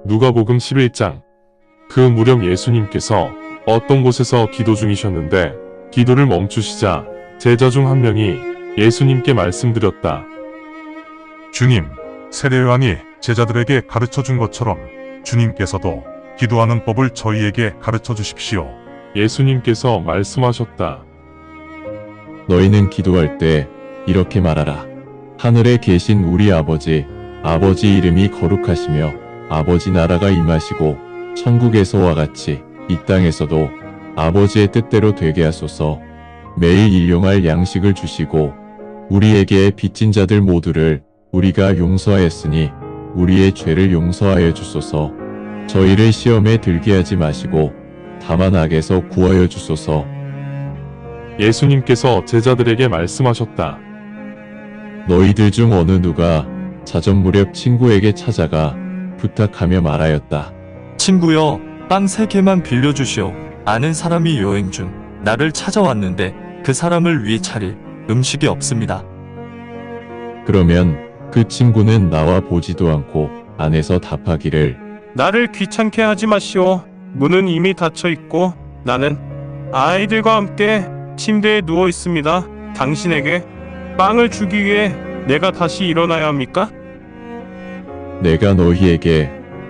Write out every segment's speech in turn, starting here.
누가복음 11장. 그 무렵 예수님께서 어떤 곳에서 기도 중이셨는데 기도를 멈추시자 제자 중 한 명이 예수님께 말씀드렸다. 주님, 세례요한이 제자들에게 가르쳐 준 것처럼 주님께서도 기도하는 법을 저희에게 가르쳐 주십시오. 예수님께서 말씀하셨다. 너희는 기도할 때 이렇게 말하라. 하늘에 계신 우리 아버지 이름이 거룩하시며 아버지 나라가 임하시고 천국에서와 같이 이 땅에서도 아버지의 뜻대로 되게 하소서. 매일 일용할 양식을 주시고 우리에게 빚진 자들 모두를 우리가 용서하였으니 우리의 죄를 용서하여 주소서. 저희를 시험에 들게 하지 마시고 다만 악에서 구하여 주소서. 예수님께서 제자들에게 말씀하셨다. 너희들 중 어느 누가 자전 무렵 친구에게 찾아가 부탁하며 말하였다. 친구여, 빵 3개만 빌려주시오. 아는 사람이 여행 중 나를 찾아왔는데 그 사람을 위해 차릴 음식이 없습니다. 그러면 그 친구는 나와 보지도 않고 안에서 답하기를 나를 귀찮게 하지 마시오. 문은 이미 닫혀 있고 나는 아이들과 함께 침대에 누워 있습니다. 당신에게 빵을 주기 위해 내가 다시 일어나야 합니까? 내가 너희에게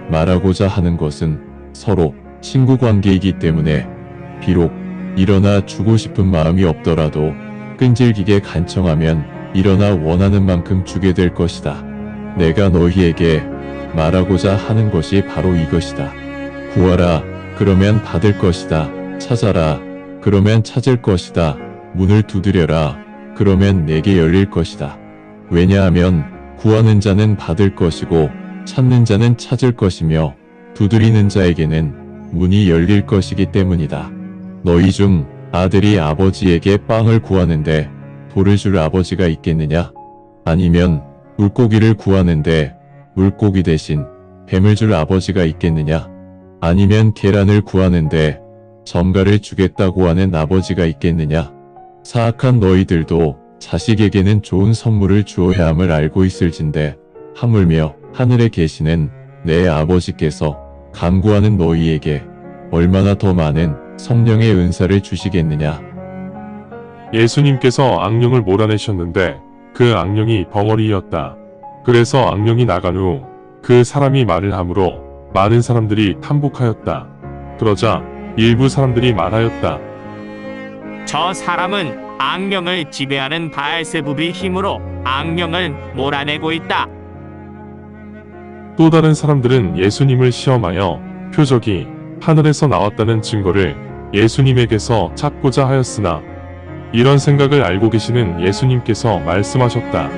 말하고자 하는 것은 서로 친구 관계이기 때문에 비록 일어나 주고 싶은 마음이 없더라도 끈질기게 간청하면 일어나 원하는 만큼 주게 될 것이다. 내가 너희에게 말하고자 하는 것이 바로 이것이다. 구하라, 그러면 받을 것이다. 찾아라, 그러면 찾을 것이다. 문을 두드려라, 그러면 내게 열릴 것이다. 왜냐하면 구하는 자는 받을 것이고 찾는 자는 찾을 것이며 두드리는 자에게는 문이 열릴 것이기 때문이다. 너희 중 아들이 아버지에게 빵을 구하는데 돌을 줄 아버지가 있겠느냐? 아니면 물고기를 구하는데 물고기 대신 뱀을 줄 아버지가 있겠느냐? 아니면 계란을 구하는데 점갈을 주겠다고 하는 아버지가 있겠느냐? 사악한 너희들도 자식에게는 좋은 선물을 주어야 함을 알고 있을진데 하물며 하늘에 계시는 내 아버지께서 간구하는 너희에게 얼마나 더 많은 성령의 은사를 주시겠느냐. 예수님께서 악령을 몰아내셨는데 그 악령이 벙어리였다. 그래서 악령이 나간 후 그 사람이 말을 하므로 많은 사람들이 탐복하였다. 그러자 일부 사람들이 말하였다. 저 사람은 악령을 지배하는 바알세불의 힘으로 악령을 몰아내고 있다. 또 다른 사람들은 예수님을 시험하여 표적이 하늘에서 나왔다는 증거를 예수님에게서 찾고자 하였으나 이런 생각을 알고 계시는 예수님께서 말씀하셨다.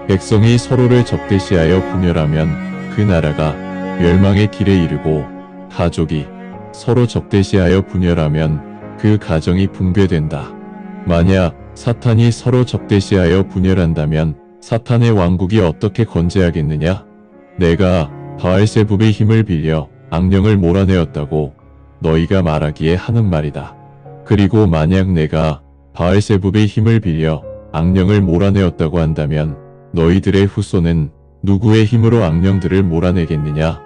백성이 서로를 적대시하여 분열하면 그 나라가 멸망의 길에 이르고 가족이 서로 적대시하여 분열하면 그 가정이 붕괴된다. 만약 사탄이 서로 적대시하여 분열한다면 사탄의 왕국이 어떻게 건재하겠느냐? 내가 바알세불의 힘을 빌려 악령을 몰아내었다고 너희가 말하기에 하는 말이다. 그리고 만약 내가 바알세불의 힘을 빌려 악령을 몰아내었다고 한다면 너희들의 후손은 누구의 힘으로 악령들을 몰아내겠느냐?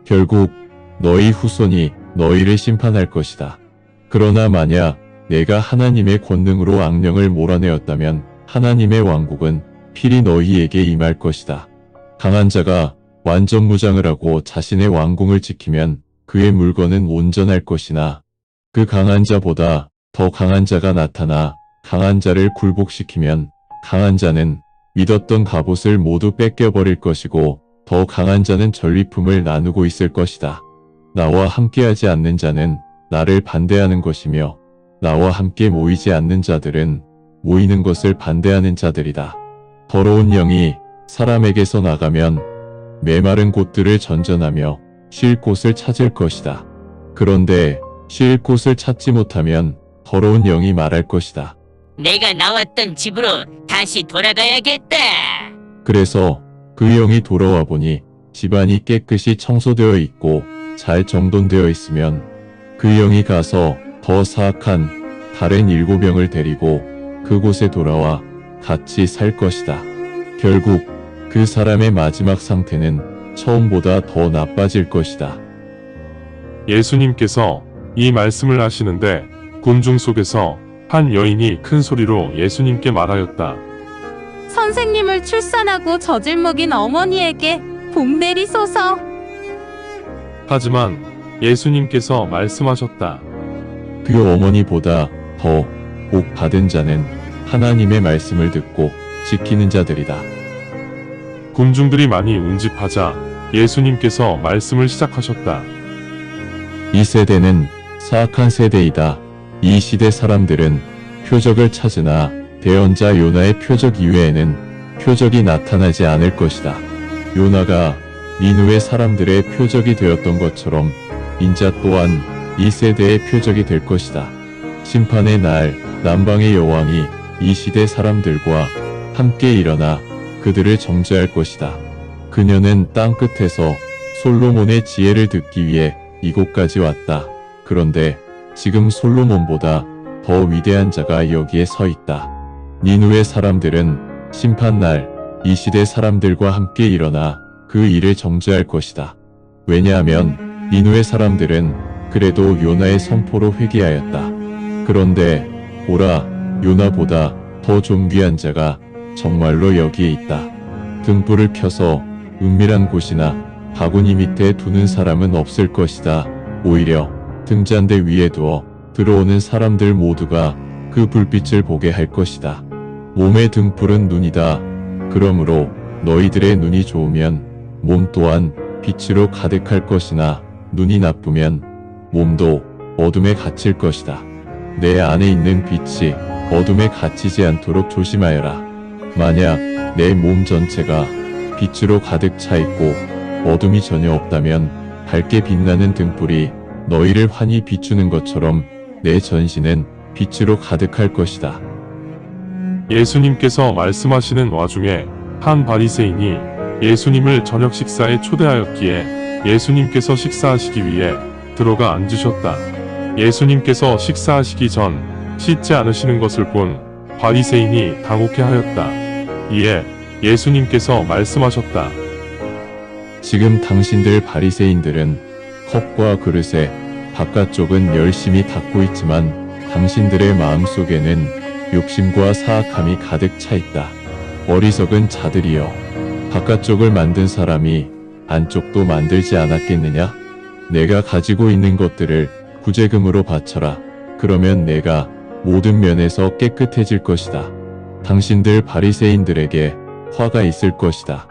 결국 너희 후손이 너희를 심판할 것이다. 그러나 만약 내가 하나님의 권능으로 악령을 몰아내었다면 하나님의 왕국은 필히 너희에게 임할 것이다. 강한 자가 완전 무장을 하고 자신의 왕궁을 지키면 그의 물건은 온전할 것이나 그 강한 자보다 더 강한 자가 나타나 강한 자를 굴복시키면 강한 자는 믿었던 갑옷을 모두 뺏겨버릴 것이고 더 강한 자는 전리품을 나누고 있을 것이다. 나와 함께하지 않는 자는 나를 반대하는 것이며 나와 함께 모이지 않는 자들은 모이는 것을 반대하는 자들이다. 더러운 영이 사람에게서 나가면 메마른 곳들을 전전하며 쉴 곳을 찾을 것이다. 그런데 쉴 곳을 찾지 못하면 더러운 영이 말할 것이다. 내가 나왔던 집으로 다시 돌아가야겠다. 그래서 그 영이 돌아와 보니 집안이 깨끗이 청소되어 있고 잘 정돈되어 있으면 그 영이 가서 더 사악한 다른 7영을 데리고 그곳에 돌아와 같이 살 것이다. 결국 그 사람의 마지막 상태는 처음보다 더 나빠질 것이다. 예수님께서 이 말씀을 하시는데 군중 속에서 한 여인이 큰 소리로 예수님께 말하였다. 선생님을 출산하고 젖을 먹인 어머니에게 복 내리소서. 하지만 예수님께서 말씀하셨다. 그 어머니보다 더 복 받은 자는 하나님의 말씀을 듣고 지키는 자들이다. 군중들이 많이 운집하자 예수님께서 말씀을 시작하셨다. 이 세대는 사악한 세대이다. 이 시대 사람들은 표적을 찾으나 대언자 요나의 표적 이외에는 표적이 나타나지 않을 것이다. 요나가 니느웨 사람들의 표적이 되었던 것처럼 인자 또한 이 세대의 표적이 될 것이다. 심판의 날 남방의 여왕이 이 시대 사람들과 함께 일어나 그들을 정죄할 것이다. 그녀는 땅 끝에서 솔로몬의 지혜를 듣기 위해 이곳까지 왔다. 그런데 지금 솔로몬보다 더 위대한 자가 여기에 서 있다. 니느웨 사람들은 심판날 이 시대 사람들과 함께 일어나 그 일을 정죄할 것이다. 왜냐하면 니느웨 사람들은 그래도 요나의 선포로 회개하였다. 그런데 보라, 요나보다 더 존귀한 자가 정말로 여기에 있다. 등불을 켜서 은밀한 곳이나 바구니 밑에 두는 사람은 없을 것이다. 오히려 등잔대 위에 두어 들어오는 사람들 모두가 그 불빛을 보게 할 것이다. 몸의 등불은 눈이다. 그러므로 너희들의 눈이 좋으면 몸 또한 빛으로 가득할 것이나 눈이 나쁘면 몸도 어둠에 갇힐 것이다. 내 안에 있는 빛이 어둠에 갇히지 않도록 조심하여라. 만약 내 몸 전체가 빛으로 가득 차 있고 어둠이 전혀 없다면 밝게 빛나는 등불이 너희를 환히 비추는 것처럼 내 전신은 빛으로 가득할 것이다. 예수님께서 말씀하시는 와중에 한 바리새인이 예수님을 저녁 식사에 초대하였기에 예수님께서 식사하시기 위해 들어가 앉으셨다. 예수님께서 식사하시기 전 씻지 않으시는 것을 본 바리새인이 당혹해하였다. 이에 예수님께서 말씀하셨다. 지금 당신들 바리새인들은 컵과 그릇의 바깥쪽은 열심히 닦고 있지만 당신들의 마음속에는 욕심과 사악함이 가득 차 있다. 어리석은 자들이여, 바깥쪽을 만든 사람이 안쪽도 만들지 않았겠느냐? 내가 가지고 있는 것들을 구제금으로 바쳐라. 그러면 내가 모든 면에서 깨끗해질 것이다. 당신들 바리새인들에게 화가 있을 것이다.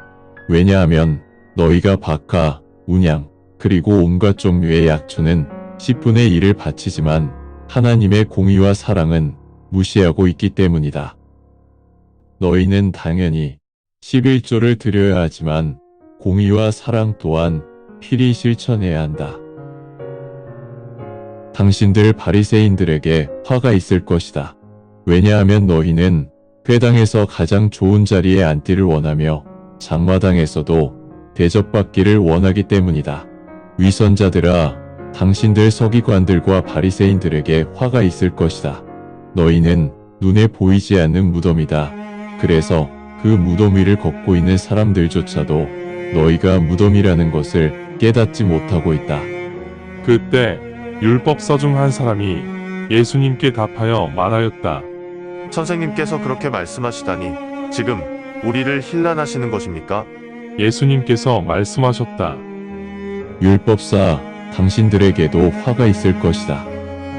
왜냐하면 너희가 박하, 운양, 그리고 온갖 종류의 약초는 10분의 1을 바치지만 하나님의 공의와 사랑은 무시하고 있기 때문이다. 너희는 당연히 11조를 드려야 하지만 공의와 사랑 또한 필히 실천해야 한다. 당신들 바리새인들에게 화가 있을 것이다. 왜냐하면 너희는 회당에서 가장 좋은 자리에 앉기를 원하며 장마당에서도 대접받기를 원하기 때문이다. 위선자들아, 당신들 서기관들과 바리새인들에게 화가 있을 것이다. 너희는 눈에 보이지 않는 무덤이다. 그래서 그 무덤 위를 걷고 있는 사람들조차도 너희가 무덤이라는 것을 깨닫지 못하고 있다. 그때 율법서 중 한 사람이 예수님께 답하여 말하였다. 선생님께서 그렇게 말씀하시다니 지금 우리를 힐난하시는 것입니까? 예수님께서 말씀하셨다. 율법사, 당신들에게도 화가 있을 것이다.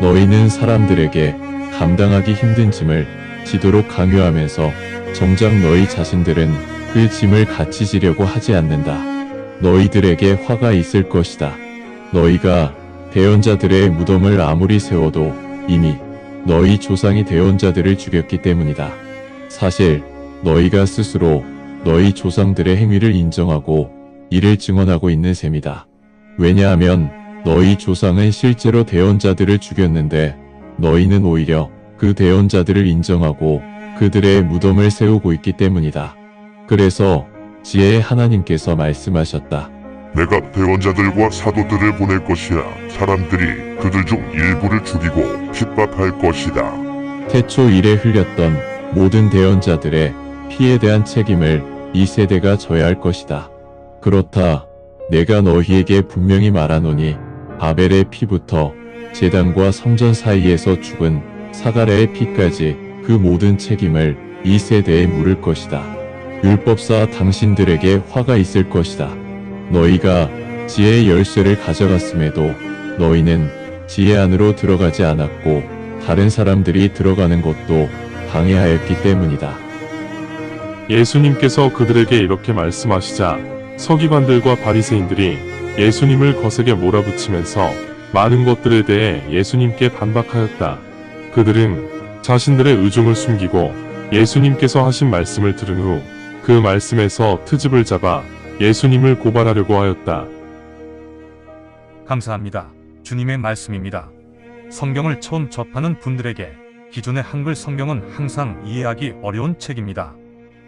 너희는 사람들에게 감당하기 힘든 짐을 지도록 강요하면서 정작 너희 자신들은 그 짐을 같이 지려고 하지 않는다. 너희들에게 화가 있을 것이다. 너희가 대언자들의 무덤을 아무리 세워도 이미 너희 조상이 대언자들을 죽였기 때문이다. 사실 너희가 스스로 너희 조상들의 행위를 인정하고 이를 증언하고 있는 셈이다. 왜냐하면 너희 조상은 실제로 대언자들을 죽였는데 너희는 오히려 그 대언자들을 인정하고 그들의 무덤을 세우고 있기 때문이다. 그래서 지혜의 하나님께서 말씀하셨다. 내가 대언자들과 사도들을 보낼 것이야. 사람들이 그들 중 일부를 죽이고 핍박할 것이다. 태초 이래 흘렸던 모든 대언자들의 피에 대한 책임을 이 세대가 져야 할 것이다. 그렇다 내가 너희에게 분명히 말하노니 아벨의 피부터 제단과 성전 사이에서 죽은 사가랴의 피까지 그 모든 책임을 이 세대에 물을 것이다. 율법사 당신들에게 화가 있을 것이다. 너희가 지혜의 열쇠를 가져갔음에도 너희는 지혜 안으로 들어가지 않았고 다른 사람들이 들어가는 것도 방해하였기 때문이다. 예수님께서 그들에게 이렇게 말씀하시자 서기관들과 바리새인들이 예수님을 거세게 몰아붙이면서 많은 것들에 대해 예수님께 반박하였다. 그들은 자신들의 의중을 숨기고 예수님께서 하신 말씀을 들은 후 그 말씀에서 트집을 잡아 예수님을 고발하려고 하였다. 감사합니다. 주님의 말씀입니다. 성경을 처음 접하는 분들에게 기존의 한글 성경은 항상 이해하기 어려운 책입니다.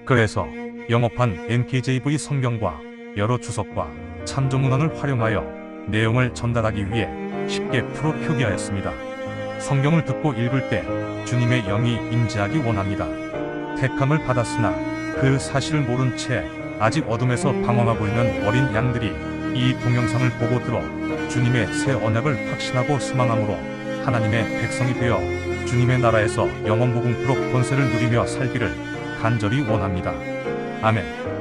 그래서 영어판 NKJV 성경과 여러 주석과 참조문헌을 활용하여 내용을 전달하기 위해 쉽게 풀어 표기하였습니다. 성경을 듣고 읽을 때 주님의 영이 임재하기 원합니다. 택함을 받았으나 그 사실을 모른 채 아직 어둠에서 방황하고 있는 어린 양들이 이 동영상을 보고 들어 주님의 새 언약을 확신하고 소망함으로 하나님의 백성이 되어 주님의 나라에서 영원 무궁토록 권세를 누리며 살기를 간절히 원합니다. 아멘.